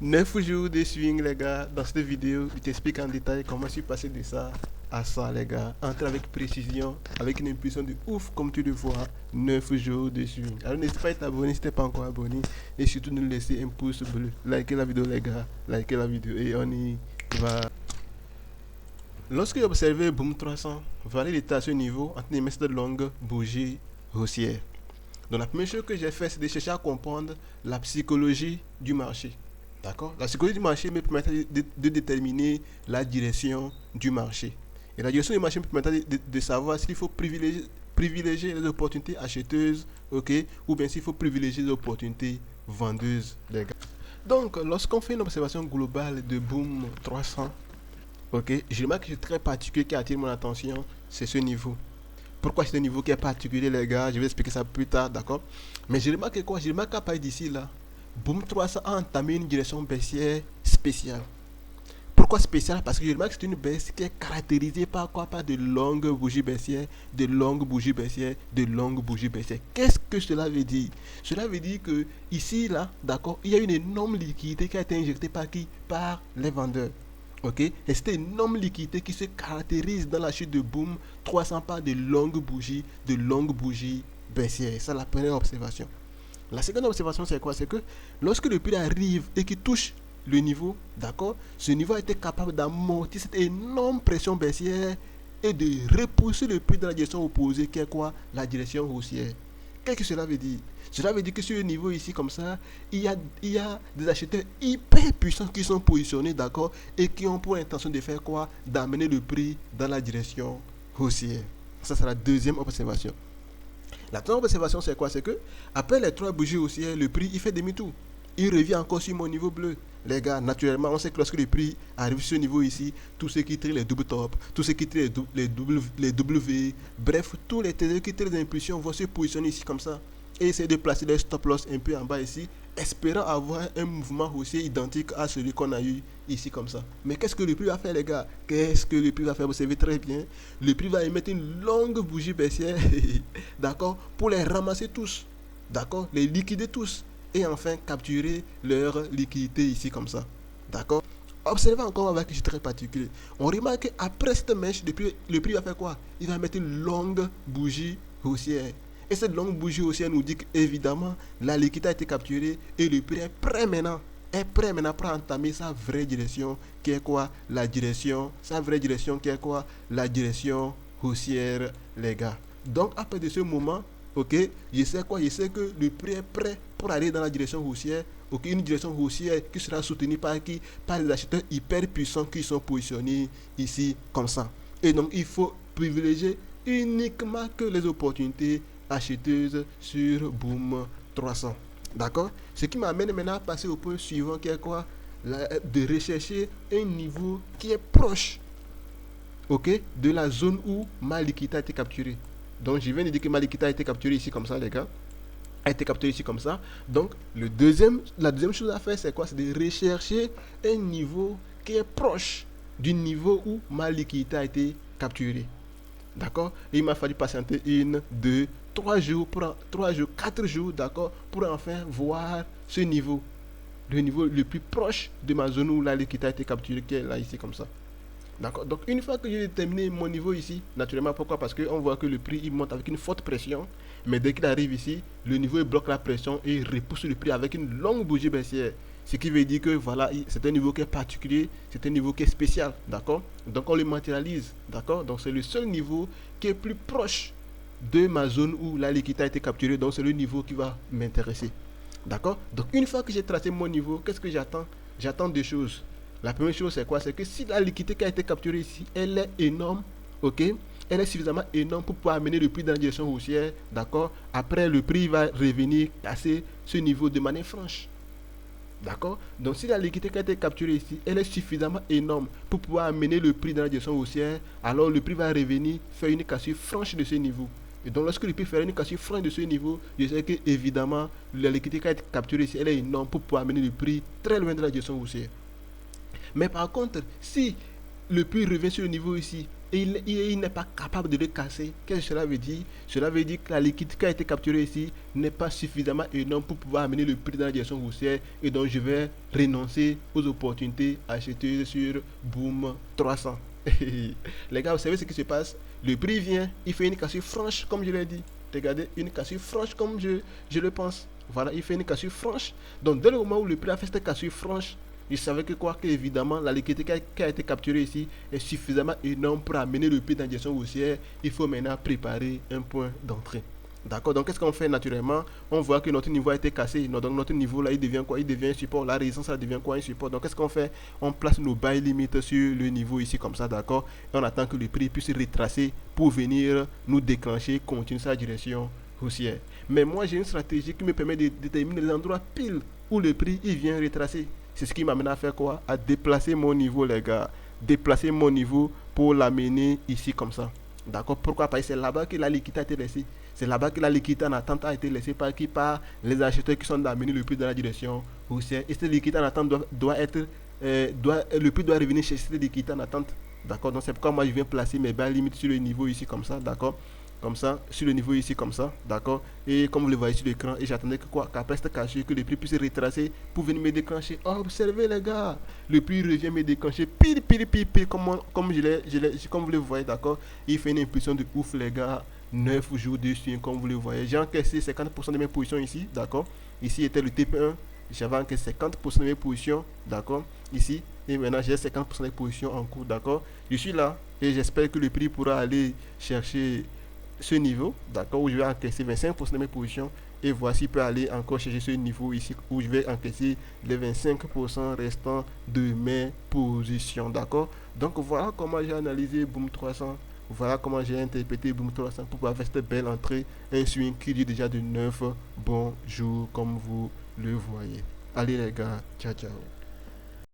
9 jours de swing, les gars. Dans cette vidéo, je t'explique en détail comment je suis passé de ça à ça, les gars. Entre avec précision, avec une impulsion de ouf, comme tu le vois. 9 jours de swing. Alors, n'hésite pas à t'abonner si tu n'es pas encore abonné. Et surtout, nous laisser un pouce bleu. Likez la vidéo, les gars. Likez la vidéo. Et on y va. Lorsque j'ai observé Boom 300, voilà, il était à ce niveau en train de cette longue bougie haussière. Donc la première chose que j'ai fait, c'est de chercher à comprendre la psychologie du marché. D'accord. La psychologie du marché me permet de déterminer la direction du marché. Et la direction du marché me permet de savoir s'il faut privilégier les opportunités acheteuses, ok, ou bien s'il faut privilégier les opportunités vendeuses, les gars. Donc, lorsqu'on fait une observation globale de Boom 300, ok, je remarque que c'est très particulier qui attire mon attention, c'est ce niveau. Pourquoi c'est un niveau qui est particulier, les gars? Je vais expliquer ça plus tard, d'accord? Mais je remarque quoi? Je remarque qu'à partir d'ici, là, Boom 300 a entamé une direction baissière spéciale. Pourquoi spéciale? Parce que je remarque que c'est une baisse qui est caractérisée par quoi? Par de longues bougies baissières, de longues bougies baissières, de longues bougies baissières. Qu'est-ce que cela veut dire? Cela veut dire que ici, là, d'accord, il y a une énorme liquidité qui a été injectée par qui? Par les vendeurs. Ok, et c'est une énorme liquidité qui se caractérise dans la chute de Boom 300 par de longues bougies baissières. C'est la première observation. La seconde observation, c'est quoi? C'est que lorsque le prix arrive et qu'il touche le niveau, d'accord, ce niveau a été capable d'amortir cette énorme pression baissière et de repousser le prix dans la direction opposée, qui est quoi? La direction haussière. Qu'est-ce que cela veut dire? Cela veut dire que sur le niveau ici, comme ça, il y a des acheteurs hyper puissants qui sont positionnés, d'accord, et qui ont pour intention de faire quoi? D'amener le prix dans la direction haussière. Ça, c'est la deuxième observation. La troisième observation, c'est quoi? C'est que, après les trois bougies haussières, le prix, il fait demi-tour. Il revient encore sur mon niveau bleu. Les gars, naturellement, on sait que lorsque le prix arrive sur ce niveau ici, tous ceux qui tirent les double top, tous ceux qui tirent les W, bref, tous les traders qui tirent les impulsions vont se positionner ici comme ça et essayer de placer les stop loss un peu en bas ici, espérant avoir un mouvement haussier identique à celui qu'on a eu ici comme ça. Mais qu'est-ce que le prix va faire, les gars? Qu'est-ce que le prix va faire? Vous savez très bien. Le prix va émettre une longue bougie baissière, d'accord, pour les ramasser tous, d'accord, les liquider tous et enfin capturer leur liquidité ici comme ça. D'accord? Observez encore avec un très particulier. On remarque qu'après cette mèche, le prix va faire quoi? Il va mettre une longue bougie haussière. Et cette longue bougie haussière nous dit qu'évidemment, la liquidité a été capturée et le prix est prêt maintenant. Est prêt maintenant pour entamer sa vraie direction qui est quoi? La direction, sa vraie direction qui est quoi? La direction haussière, les gars. Donc, à partir de ce moment, ok, je sais quoi? Je sais que le prix est prêt pour aller dans la direction haussière. Ok, une direction haussière qui sera soutenue par qui? Par les acheteurs hyper puissants qui sont positionnés ici comme ça. Et donc, il faut privilégier uniquement que les opportunités acheteuses sur Boom 300. D'accord? Ce qui m'amène maintenant à passer au point suivant qui est quoi? De rechercher un niveau qui est proche, ok, de la zone où ma liquidité a été capturée. Donc, je viens de dire que ma liquidité a été capturée ici comme ça, les gars. A été capturée ici comme ça. Donc, la deuxième chose à faire, c'est quoi? C'est de rechercher un niveau qui est proche du niveau où ma liquidité a été capturée. D'accord? Il m'a fallu patienter 1, 2, 3 jours, 4 jours, d'accord, pour enfin voir ce niveau. Le niveau le plus proche de ma zone où la liquidité a été capturée, qui est là, ici, comme ça. D'accord. Donc, une fois que j'ai déterminé mon niveau ici, naturellement, pourquoi? Parce qu'on voit que le prix il monte avec une forte pression, mais dès qu'il arrive ici, le niveau il bloque la pression et il repousse le prix avec une longue bougie baissière. Ce qui veut dire que voilà, c'est un niveau qui est particulier, c'est un niveau qui est spécial, d'accord? Donc on le matérialise, d'accord? Donc c'est le seul niveau qui est plus proche de ma zone où la liquidité a été capturée, donc c'est le niveau qui va m'intéresser, d'accord? Donc une fois que j'ai tracé mon niveau, qu'est-ce que j'attends? J'attends deux choses. La première chose, c'est quoi? C'est que si la liquidité qui a été capturée ici, elle est énorme, ok? Elle est suffisamment énorme pour pouvoir amener le prix dans la direction haussière, d'accord? Après, le prix va revenir casser ce niveau de manière franche. D'accord? Donc, si la liquidité qui a été capturée ici, elle est suffisamment énorme pour pouvoir amener le prix dans la direction haussière, alors le prix va revenir faire une cassure franche de ce niveau. Et donc, lorsque le prix fait une cassure franche de ce niveau, je sais que, évidemment, la liquidité qui a été capturée ici, elle est énorme pour pouvoir amener le prix très loin de la direction haussière. Mais par contre, si le prix revient sur le niveau ici et il n'est pas capable de le casser. Qu'est-ce que cela veut dire? Cela veut dire que la liquidité qui a été capturée ici n'est pas suffisamment énorme pour pouvoir amener le prix dans la direction haussière, et donc je vais renoncer aux opportunités achetées sur Boom 300. Les gars, vous savez ce qui se passe? Le prix vient, il fait une cassure franche comme je l'ai dit. Regardez, une cassure franche comme je le pense. Voilà, il fait une cassure franche. Donc dès le moment où le prix a fait cette cassure franche, je savais que quoi, que évidemment la liquidité qui a été capturée ici est suffisamment énorme pour amener le prix dans la direction haussière. Il faut maintenant préparer un point d'entrée. D'accord, donc qu'est-ce qu'on fait naturellement? On voit que notre niveau a été cassé. Donc notre niveau là, il devient quoi? Il devient un support. La résistance, ça devient quoi? Un support. Donc qu'est-ce qu'on fait? On place nos buy limits sur le niveau ici comme ça, d'accord? Et on attend que le prix puisse retracer pour venir nous déclencher, continuer sa direction haussière. Mais moi, j'ai une stratégie qui me permet de déterminer les endroits pile où le prix il vient retracer. C'est ce qui m'amène à faire quoi? À déplacer mon niveau, les gars. Déplacer mon niveau pour l'amener ici comme ça. D'accord? Pourquoi? Parce que c'est là-bas que la liquidité a été laissée. C'est là-bas que la liquidité en attente a été laissée par qui? Par les acheteurs qui sont d'amener le prix dans la direction haussière. Et cette liquidité en attente le prix doit revenir chez cette liquidité en attente. D'accord? Donc c'est pourquoi moi je viens placer mes bas limites sur le niveau ici comme ça. D'accord? Comme ça, sur le niveau ici comme ça, d'accord? Et comme vous le voyez sur l'écran, et j'attendais que quoi? Qu'après cette cassure, que le prix puisse retracer pour venir me déclencher. Oh, observez les gars, le prix revient me déclencher pile, comme vous le voyez, d'accord? Il fait une impulsion de ouf les gars, 9 jours de suite, comme vous le voyez. J'ai encaissé 50% de mes positions ici, d'accord? Ici était le TP1, j'avais encaissé 50% de mes positions, d'accord? Ici, et maintenant j'ai 50% des positions en cours, d'accord? Je suis là, et j'espère que le prix pourra aller chercher ce niveau, d'accord, où je vais encaisser 25% de mes positions, et voici peut aller encore chercher ce niveau ici où je vais encaisser les 25% restants de mes positions, d'accord. Donc voilà comment j'ai analysé Boom 300, voilà comment j'ai interprété Boom 300 pour pouvoir faire cette belle entrée, un swing qui dure déjà de 9 bons jours comme vous le voyez. Allez les gars, ciao ciao.